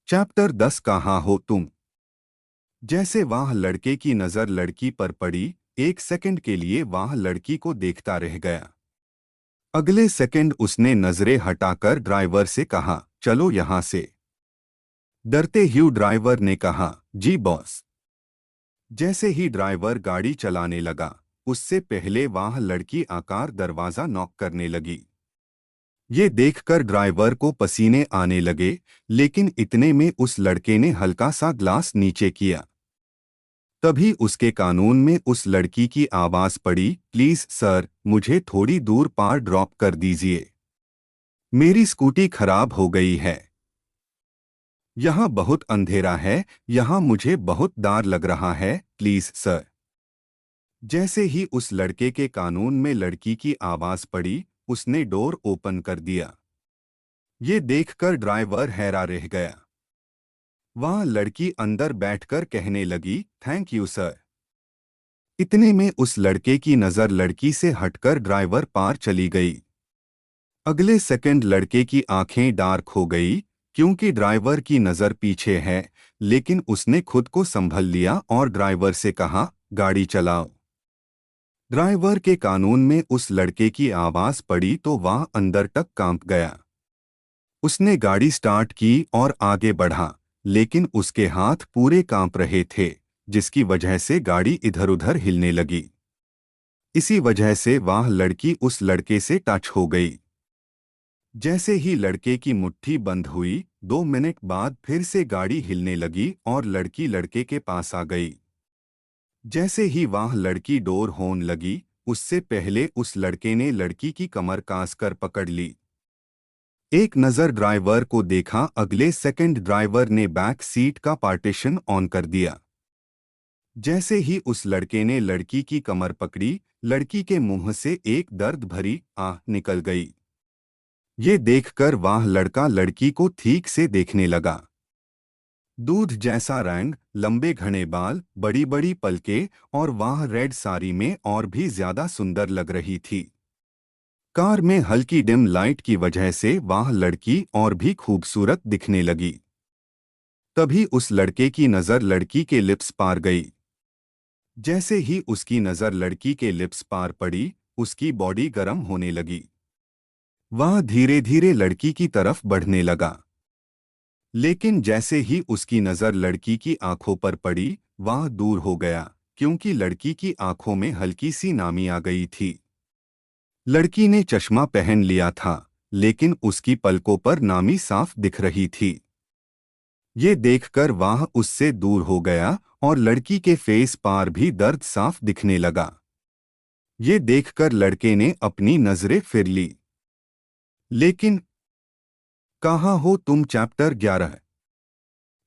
Chapter 10 कहाँ हो तुम। जैसे वह लड़के की नजर लड़की पर पड़ी, एक सेकंड के लिए वह लड़की को देखता रह गया। अगले सेकंड उसने नजरें हटाकर ड्राइवर से कहा, चलो यहां से। डरते हुए ड्राइवर ने कहा, जी बॉस। जैसे ही ड्राइवर गाड़ी चलाने लगा, उससे पहले वह लड़की आकार दरवाजा नॉक करने लगी। ये देखकर ड्राइवर को पसीने आने लगे, लेकिन इतने में उस लड़के ने हल्का सा ग्लास नीचे किया। तभी उसके कानून में उस लड़की की आवाज पड़ी, प्लीज सर, मुझे थोड़ी दूर पार ड्रॉप कर दीजिए। मेरी स्कूटी खराब हो गई है। यहाँ बहुत अंधेरा है, यहाँ मुझे बहुत डर लग रहा है, प्लीज सर। जैसे ही उस लड़के के कानून में लड़की की आवाज पड़ी, उसने डोर ओपन कर दिया। ये देखकर ड्राइवर हैरान रह गया। वह लड़की अंदर बैठकर कहने लगी, थैंक यू सर। इतने में उस लड़के की नजर लड़की से हटकर ड्राइवर पार चली गई। अगले सेकंड लड़के की आंखें डार्क हो गई, क्योंकि ड्राइवर की नजर पीछे है, लेकिन उसने खुद को संभल लिया और ड्राइवर से कहा, गाड़ी चलाओ। ड्राइवर के कानून में उस लड़के की आवाज पड़ी तो वह अंदर तक कांप गया। उसने गाड़ी स्टार्ट की और आगे बढ़ा, लेकिन उसके हाथ पूरे कांप रहे थे, जिसकी वजह से गाड़ी इधर-उधर हिलने लगी। इसी वजह से वह लड़की उस लड़के से टच हो गई। जैसे ही लड़के की मुट्ठी बंद हुई, 2 मिनट बाद फिर से गाड़ी हिलने लगी और लड़की लड़के के पास आ गई। जैसे ही वह लड़की डोर होने लगी, उससे पहले उस लड़के ने लड़की की कमर कसकर पकड़ ली। एक नज़र ड्राइवर को देखा, अगले सेकंड ड्राइवर ने बैक सीट का पार्टीशन ऑन कर दिया। जैसे ही उस लड़के ने लड़की की कमर पकड़ी, लड़की के मुंह से एक दर्द भरी आह निकल गई। ये देखकर वह लड़का लड़की को ठीक से देखने लगा। दूध जैसा रंग, लंबे घने बाल, बड़ी बड़ी पलकें और वह रेड साड़ी में और भी ज्यादा सुंदर लग रही थी। कार में हल्की डिम लाइट की वजह से वह लड़की और भी खूबसूरत दिखने लगी। तभी उस लड़के की नज़र लड़की के लिप्स पार गई। जैसे ही उसकी नज़र लड़की के लिप्स पार पड़ी, उसकी बॉडी गर्म होने लगी। वह धीरे धीरे लड़की की तरफ बढ़ने लगा। लेकिन जैसे ही उसकी नज़र लड़की की आंखों पर पड़ी, वह दूर हो गया, क्योंकि लड़की की आंखों में हल्की सी नामी आ गई थी। लड़की ने चश्मा पहन लिया था, लेकिन उसकी पलकों पर नामी साफ दिख रही थी। ये देखकर वह उससे दूर हो गया और लड़की के फेस पर भी दर्द साफ दिखने लगा। ये देखकर लड़के ने अपनी नजरें फिर ली। लेकिन कहाँ हो तुम, चैप्टर 11।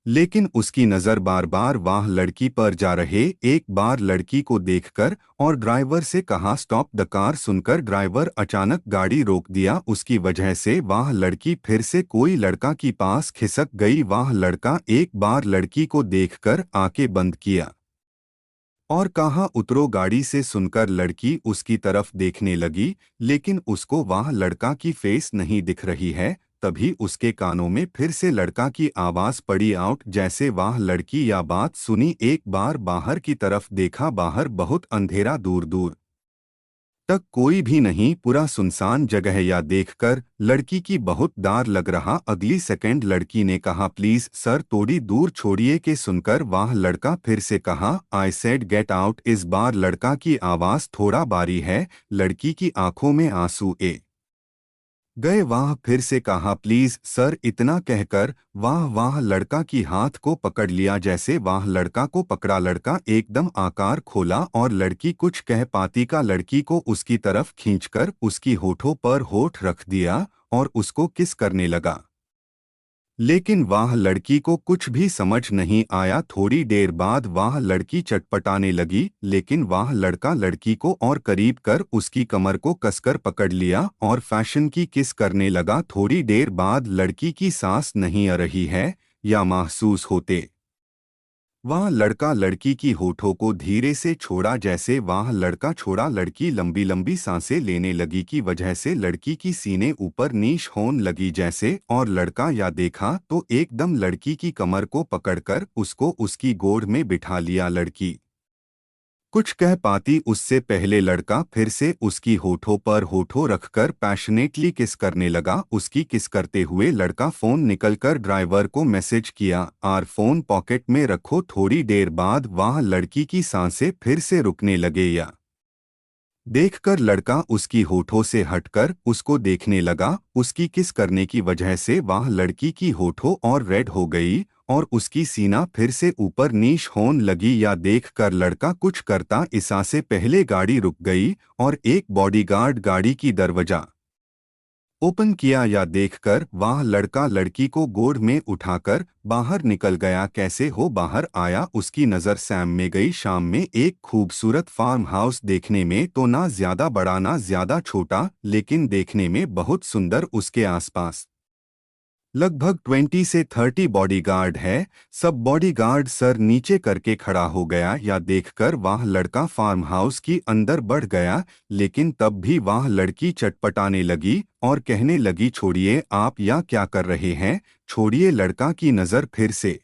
लेकिन उसकी नज़र बार बार वह लड़की पर जा रहे एक बार लड़की को देखकर और ड्राइवर से कहा, स्टॉप द कार। सुनकर ड्राइवर अचानक गाड़ी रोक दिया। उसकी वजह से वह लड़की फिर से कोई लड़का की पास खिसक गई। वह लड़का एक बार लड़की को देखकर आंखें बंद किया और कहा, उतरो गाड़ी से। सुनकर लड़की उसकी तरफ देखने लगी, लेकिन उसको वह लड़का की फेस नहीं दिख रही है। तभी उसके कानों में फिर से लड़का की आवाज पड़ी आउट। जैसे वह लड़की या बात सुनी, एक बार बाहर की तरफ देखा। बाहर बहुत अंधेरा, दूर दूर तक कोई भी नहीं, पूरा सुनसान जगह। या देखकर लड़की की बहुत डर लग रहा। अगली सेकंड लड़की ने कहा, प्लीज सर, थोड़ी दूर छोड़िए। के सुनकर वह लड़का फिर से कहा, आई सेड गेट आउट। इस बार लड़का की आवाज थोड़ा बारी है। लड़की की आंखों में आंसू ए गए। वह फिर से कहा, प्लीज सर। इतना कहकर वह लड़का की हाथ को पकड़ लिया। जैसे वह लड़का को पकड़ा, लड़का एकदम आकार खोला और लड़की कुछ कह पाती का लड़की को उसकी तरफ खींचकर उसकी होठों पर होठ रख दिया और उसको किस करने लगा। लेकिन वह लड़की को कुछ भी समझ नहीं आया। थोड़ी देर बाद वह लड़की चटपटाने लगी, लेकिन वह लड़का लड़की को और करीब कर उसकी कमर को कसकर पकड़ लिया और फैशन की किस करने लगा। थोड़ी देर बाद लड़की की सांस नहीं आ रही है या महसूस होते वह लड़का लड़की की होठों को धीरे से छोड़ा, जैसे वह लड़का छोड़ा लड़की लंबी लंबी सांसें लेने लगी की वजह से लड़की की सीने ऊपर नीच होने लगी जैसे, और लड़का या देखा तो एकदम लड़की की कमर को पकड़कर उसको उसकी गोद में बिठा लिया। लड़की कुछ कह पाती उससे पहले लड़का फिर से उसकी होठों पर होठों रखकर पैशनेटली किस करने लगा। उसकी किस करते हुए लड़का फोन निकलकर ड्राइवर को मैसेज किया, आर फोन पॉकेट में रखो। थोड़ी देर बाद वह लड़की की सांसें फिर से रुकने लगे या देखकर लड़का उसकी होठों से हटकर उसको देखने लगा। उसकी किस करने की वजह से वह लड़की की होठों और रेड हो गई और उसकी सीना फिर से ऊपर नीच होने लगी। या देखकर लड़का कुछ करता इससे से पहले गाड़ी रुक गई और एक बॉडीगार्ड गाड़ी की दरवाजा ओपन किया। या देखकर वह लड़का लड़की को गोद में उठाकर बाहर निकल गया। कैसे हो बाहर आया? उसकी नज़र सैम में गई। शाम में एक खूबसूरत फार्म हाउस देखने में तो ना ज्यादा बड़ा ना ज्यादा छोटा, लेकिन देखने में बहुत सुंदर। उसके आसपास लगभग 20 से 30 बॉडीगार्ड है। सब बॉडीगार्ड सर नीचे करके खड़ा हो गया। या देखकर वह लड़का फार्म हाउस की अंदर बढ़ गया, लेकिन तब भी वह लड़की चटपटाने लगी और कहने लगी, छोड़िए आप, या क्या कर रहे हैं, छोड़िए। लड़का की नज़र फिर से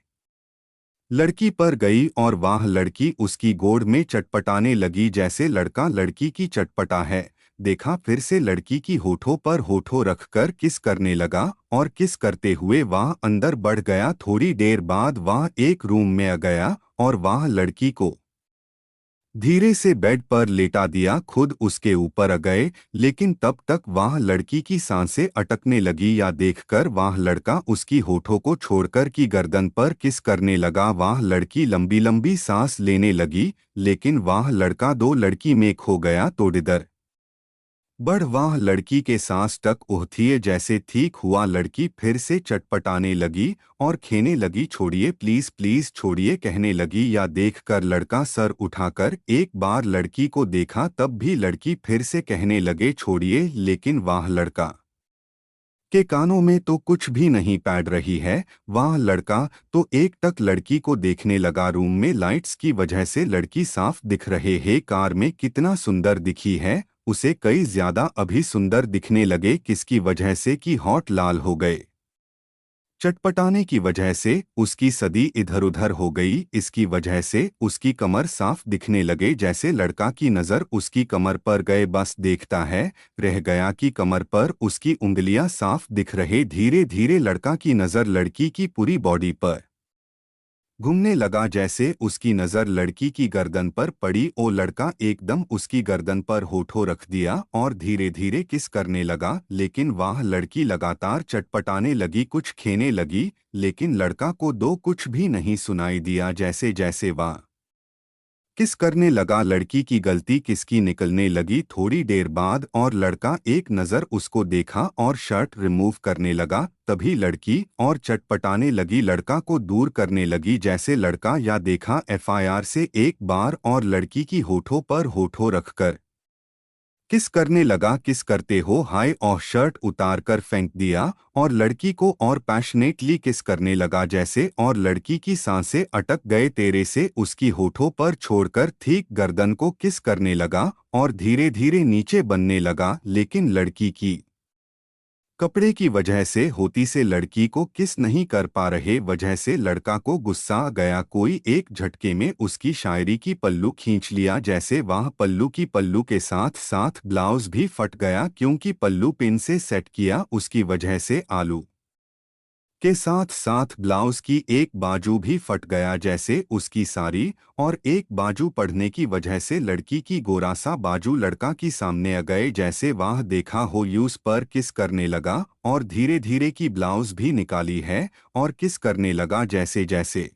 लड़की पर गई और वह लड़की उसकी गोद में चटपटाने लगी जैसे लड़का लड़की की चटपटा है। देखा फिर से लड़की की होठों पर होठों रखकर किस करने लगा और किस करते हुए वह अंदर बढ़ गया। थोड़ी देर बाद वह एक रूम में आ गया और वह लड़की को धीरे से बेड पर लेटा दिया। खुद उसके ऊपर आ गए, लेकिन तब तक वह लड़की की सांसें अटकने लगी। या देखकर वह लड़का उसकी होठों को छोड़कर की गर्दन पर किस करने लगा। वह लड़की लंबी लंबी सांस लेने लगी, लेकिन वह लड़का दो लड़की में खो गया। तो इधर बढ़ वह लड़की के सांस तक उहथिए जैसे ठीक हुआ। लड़की फिर से चटपटाने लगी और खेने लगी, छोड़िए प्लीज प्लीज छोड़िए कहने लगी। या देखकर लड़का सर उठाकर एक बार लड़की को देखा, तब भी लड़की फिर से कहने लगे छोड़िए, लेकिन वह लड़का के कानों में तो कुछ भी नहीं पैड रही है। वह लड़का तो एक टक लड़की को देखने लगा। रूम में लाइट्स की वजह से लड़की साफ दिख रहे है। कार में कितना सुंदर दिखी है, उसे कई ज्यादा अभी सुंदर दिखने लगे। किसकी वजह से कि हॉट लाल हो गए, चटपटाने की वजह से उसकी सदी इधर उधर हो गई। इसकी वजह से उसकी कमर साफ दिखने लगे जैसे लड़का की नज़र उसकी कमर पर गए, बस देखता है रह गया कि कमर पर उसकी उंगलियां साफ दिख रहे। धीरे धीरे लड़का की नज़र लड़की की पूरी बॉडी पर घूमने लगा जैसे उसकी नज़र लड़की की गर्दन पर पड़ी। ओ लड़का एकदम उसकी गर्दन पर होठों रख दिया और धीरे धीरे किस करने लगा, लेकिन वह लड़की लगातार चटपटाने लगी, कुछ खेने लगी, लेकिन लड़का को दो कुछ भी नहीं सुनाई दिया। जैसे जैसे वह किस करने लगा, लड़की की गलती किसकी निकलने लगी। थोड़ी देर बाद और लड़का एक नज़र उसको देखा और शर्ट रिमूव करने लगा। तभी लड़की और चटपटाने लगी, लड़का को दूर करने लगी जैसे लड़का या देखा एफआईआर से एक बार और लड़की की होठों पर होठों रखकर किस करने लगा। किस करते हो हाय, और शर्ट उतार कर फेंक दिया और लड़की को और पैशनेटली किस करने लगा जैसे, और लड़की की सांसें अटक गए तेरे से उसकी होठों पर छोड़कर ठीक गर्दन को किस करने लगा और धीरे धीरे नीचे बनने लगा। लेकिन लड़की की कपड़े की वजह से होती से लड़की को किस नहीं कर पा रहे, वजह से लड़का को गुस्सा आ गया। कोई एक झटके में उसकी शायरी की पल्लू खींच लिया जैसे वह पल्लू की पल्लू के साथ साथ ब्लाउज भी फट गया, क्योंकि पल्लू पिन से सेट किया उसकी वजह से आलू के साथ साथ ब्लाउज की एक बाजू भी फट गया जैसे उसकी साड़ी, और एक बाजू पढ़ने की वजह से लड़की की गोरासा बाजू लड़का की सामने आ गए जैसे वह देखा हो यूज पर किस करने लगा और धीरे धीरे की ब्लाउज भी निकाली है और किस करने लगा। जैसे जैसे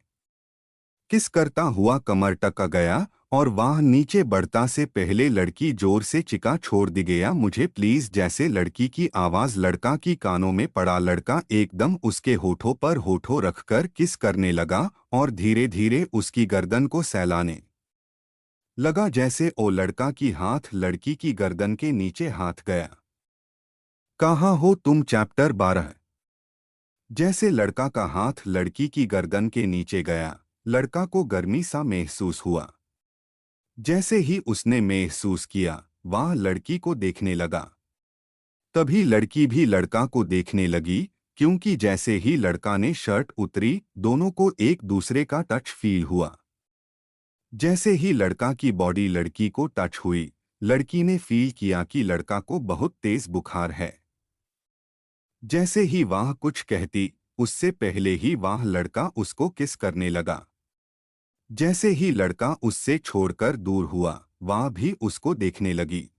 किस करता हुआ कमर टक आ गया और वह नीचे बढ़ता से पहले लड़की जोर से चिका, छोड़ दी गया मुझे प्लीज। जैसे लड़की की आवाज लड़का की कानों में पड़ा, लड़का एकदम उसके होठों पर होठों रखकर किस करने लगा और धीरे धीरे उसकी गर्दन को सहलाने लगा जैसे, ओ लड़का की हाथ लड़की की गर्दन के नीचे हाथ गया। कहाँ हो तुम? चैप्टर 12। जैसे लड़का का हाथ लड़की की गर्दन के नीचे गया, लड़का को गर्मी सा महसूस हुआ। जैसे ही उसने महसूस किया, वह लड़की को देखने लगा। तभी लड़की भी लड़का को देखने लगी, क्योंकि जैसे ही लड़का ने शर्ट उतरी, दोनों को एक दूसरे का टच फील हुआ। जैसे ही लड़का की बॉडी लड़की को टच हुई, लड़की ने फील किया कि लड़का को बहुत तेज बुखार है। जैसे ही वह कुछ कहती, उससे पहले ही वह लड़का उसको किस करने लगा। जैसे ही लड़का उससे छोड़कर दूर हुआ, वह भी उसको देखने लगी।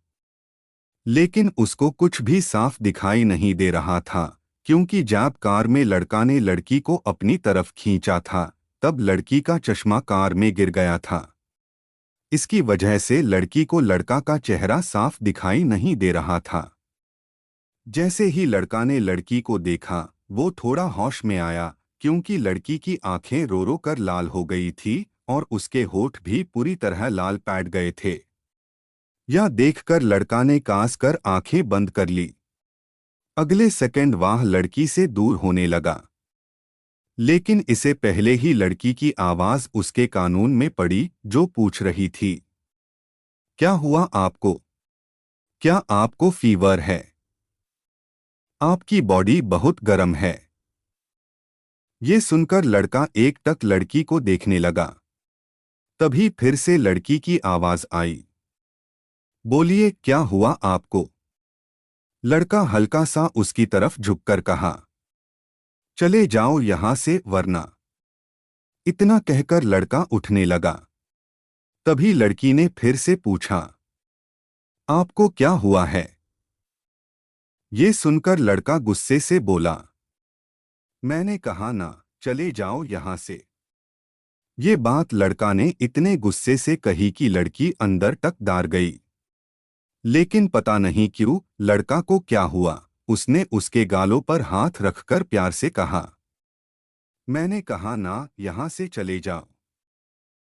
लेकिन उसको कुछ भी साफ दिखाई नहीं दे रहा था, क्योंकि जब कार में लड़का ने लड़की को अपनी तरफ खींचा था, तब लड़की का चश्मा कार में गिर गया था। इसकी वजह से लड़की को लड़का का चेहरा साफ दिखाई नहीं दे रहा था। जैसे ही लड़का ने लड़की को देखा, वो थोड़ा होश में आया, क्योंकि लड़की की आंखें रो रो कर लाल हो गई थी और उसके होठ भी पूरी तरह लाल पैट गए थे। यह देखकर लड़का ने कांस कर आंखें बंद कर ली। अगले सेकंड वह लड़की से दूर होने लगा। लेकिन इससे पहले ही लड़की की आवाज उसके कानून में पड़ी, जो पूछ रही थी, क्या हुआ आपको? क्या आपको फीवर है? आपकी बॉडी बहुत गर्म है। ये सुनकर लड़का एकटक लड़की को देखने लगा। तभी फिर से लड़की की आवाज आई, बोलिए, क्या हुआ आपको? लड़का हल्का सा उसकी तरफ झुककर कहा, चले जाओ यहां से वरना। इतना कहकर लड़का उठने लगा। तभी लड़की ने फिर से पूछा, आपको क्या हुआ है? ये सुनकर लड़का गुस्से से बोला, मैंने कहा ना, चले जाओ यहां से। ये बात लड़का ने इतने गुस्से से कही कि लड़की अंदर तक डर गई। लेकिन पता नहीं क्यों लड़का को क्या हुआ, उसने उसके गालों पर हाथ रखकर प्यार से कहा, मैंने कहा ना, यहां से चले जाओ।